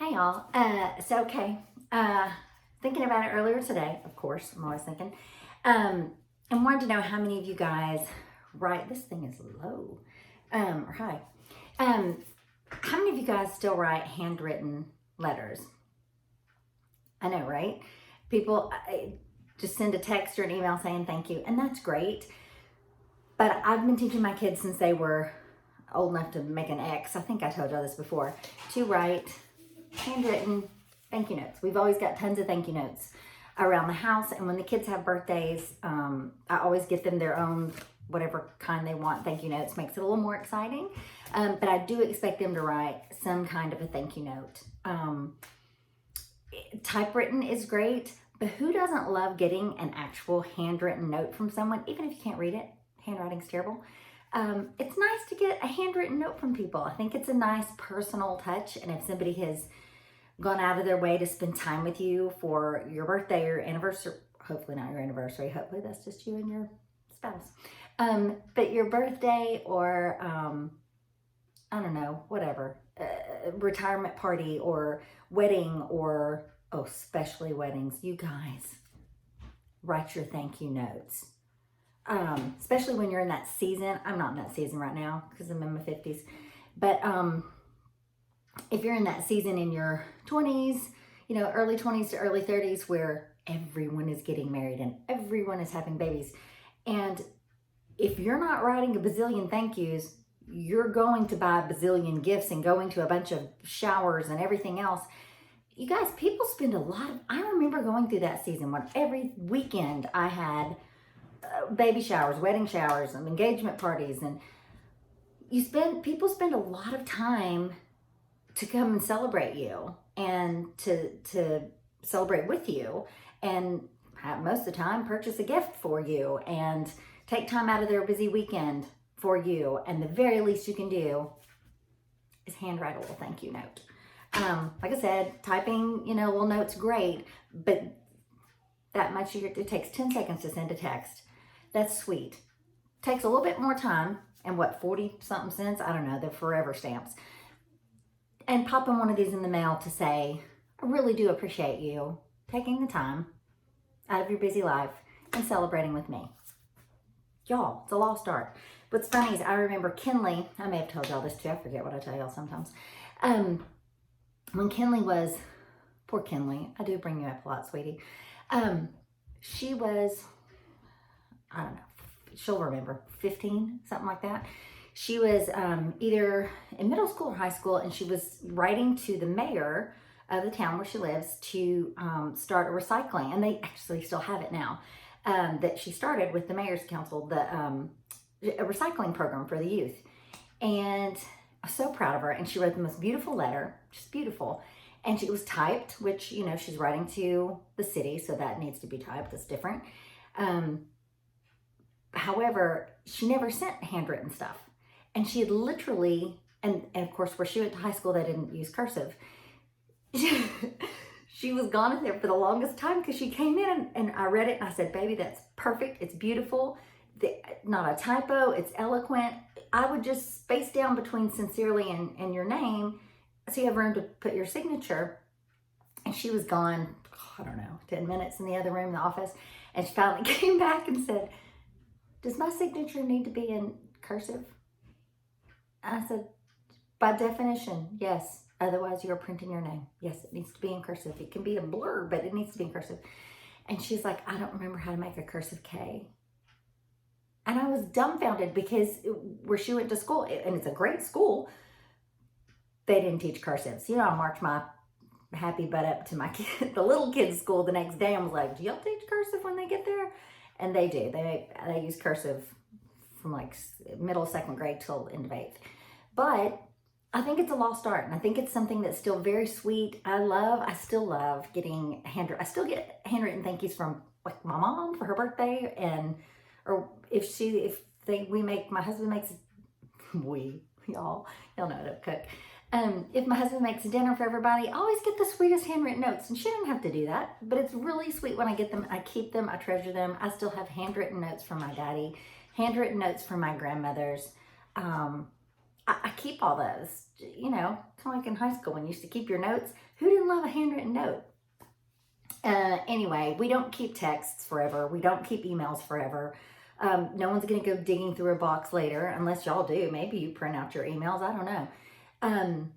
Hey y'all. Thinking about it earlier today, of course, I'm always thinking. And wanted to know how many of you guys write, this thing is low, or high. How many of you guys still write handwritten letters? I know, right? People just send a text or an email saying thank you, and that's great. But I've been teaching my kids since they were old enough to make an X. I think I told y'all this before, to write handwritten thank you notes. We've always got tons of thank you notes around the house, and when the kids have birthdays, I always get them their own, whatever kind they want, thank you notes. Makes it a little more exciting, but I do expect them to write some kind of a thank you note. Typewritten is great, but who doesn't love getting an actual handwritten note from someone, even if you can't read it? Handwriting's terrible. It's nice to get a handwritten note from people. I think it's a nice personal touch, and if somebody has gone out of their way to spend time with you for your birthday or anniversary, hopefully not your anniversary, hopefully that's just you and your spouse, but your birthday or I don't know, whatever, retirement party or wedding, or especially weddings, you guys write your thank you notes. Especially when you're in that season. I'm not in that season right now because I'm in my 50s, but if you're in that season in your 20s, early 20s to early 30s, where everyone is getting married and everyone is having babies, and if you're not writing a bazillion thank yous, you're going to buy a bazillion gifts and going to a bunch of showers and everything else. You guys, people spend a lot of, I remember going through that season when every weekend I had baby showers, wedding showers, and engagement parties, and people spend a lot of time to come and celebrate you and to celebrate with you, and most of the time purchase a gift for you and take time out of their busy weekend for you. And the very least you can do is handwrite a little thank you note. Like I said, typing, little notes, great, but that much, it takes 10 seconds to send a text. That's sweet. Takes a little bit more time, and 40 something cents, I don't know, they're forever stamps. And popping one of these in the mail to say, I really do appreciate you taking the time out of your busy life and celebrating with me. Y'all, it's a lost art. What's funny is I remember Kinley, I may have told y'all this too, I forget what I tell y'all sometimes. When Kinley was, poor Kinley, I do bring you up a lot, sweetie. She was, I don't know, she'll remember, 15, something like that. She was either in middle school or high school, and she was writing to the mayor of the town where she lives to start a recycling, and they actually still have it now, that she started with the mayor's council, a recycling program for the youth. And I'm so proud of her, and she wrote the most beautiful letter, just beautiful. And it was typed, which, she's writing to the city, so that needs to be typed, that's different. However, she never sent handwritten stuff. And she had literally, and of course, where she went to high school, they didn't use cursive. She was gone in there for the longest time because she came in and I read it and I said, baby, that's perfect. It's beautiful. Not a typo. It's eloquent. I would just space down between sincerely and your name so you have room to put your signature. And she was gone, I don't know, 10 minutes in the other room, the office. And she finally came back and said, does my signature need to be in cursive? I said, by definition, yes. Otherwise, you're printing your name. Yes, it needs to be in cursive. It can be a blur, but it needs to be in cursive. And she's like, I don't remember how to make a cursive K. And I was dumbfounded because where she went to school, and it's a great school, they didn't teach cursive. So, I marched my happy butt up to my kid, the little kids' school the next day. I was like, do y'all teach cursive when they get there? And they do. They use cursive from like middle, second grade till end of 8th. But I think it's a lost art, and I think it's something that's still very sweet. I still love getting I still get handwritten thank yous from like my mom for her birthday, or my husband makes, y'all know how to cook. If my husband makes dinner for everybody, I always get the sweetest handwritten notes, and she didn't have to do that, but it's really sweet when I get them. I keep them, I treasure them. I still have handwritten notes from my daddy, handwritten notes from my grandmothers. I keep all those, you know, kind of like in high school when you used to keep your notes. Who didn't love a handwritten note? Anyway, we don't keep texts forever. We don't keep emails forever. No one's going to go digging through a box later unless y'all do. Maybe you print out your emails. I don't know.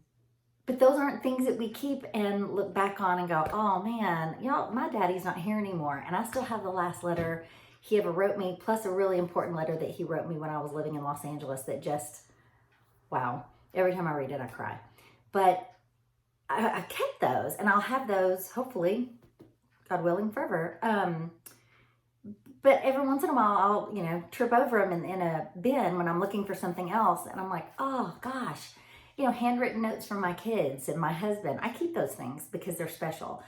But those aren't things that we keep and look back on and go, oh man, y'all, my daddy's not here anymore. And I still have the last letter he ever wrote me, plus a really important letter that he wrote me when I was living in Los Angeles that just, wow, every time I read it, I cry. But I kept those, and I'll have those, hopefully, God willing, forever. But every once in a while, I'll, you know, trip over them in a bin when I'm looking for something else. And I'm like, oh gosh, you know, handwritten notes from my kids and my husband. I keep those things because they're special.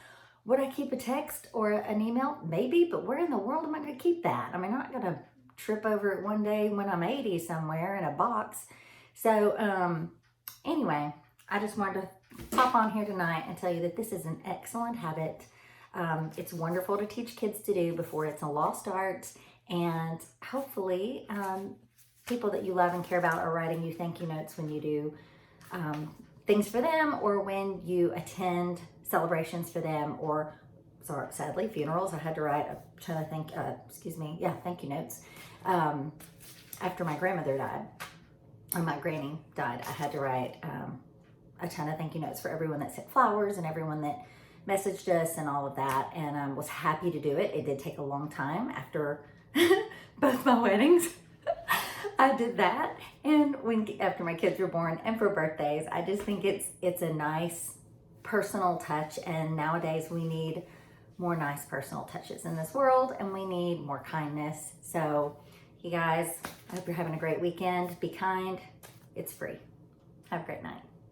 Would I keep a text or an email? Maybe, but where in the world am I going to keep that? I mean, I'm not going to trip over it one day when I'm 80 somewhere in a box. So, anyway, I just wanted to pop on here tonight and tell you that this is an excellent habit. It's wonderful to teach kids to do before it's a lost art, and hopefully people that you love and care about are writing you thank you notes when you do things for them, or when you attend celebrations for them, or sadly funerals. I had to write a ton of thank you notes after my grandmother died, or my granny died. I had to write a ton of thank you notes for everyone that sent flowers and everyone that messaged us and all of that, and was happy to do it. It did take a long time after both my weddings. I did that, and after my kids were born and for birthdays. I just think it's a nice personal touch, and nowadays we need more nice personal touches in this world, and we need more kindness. So you guys, I hope you're having a great weekend. Be kind. It's free. Have a great night.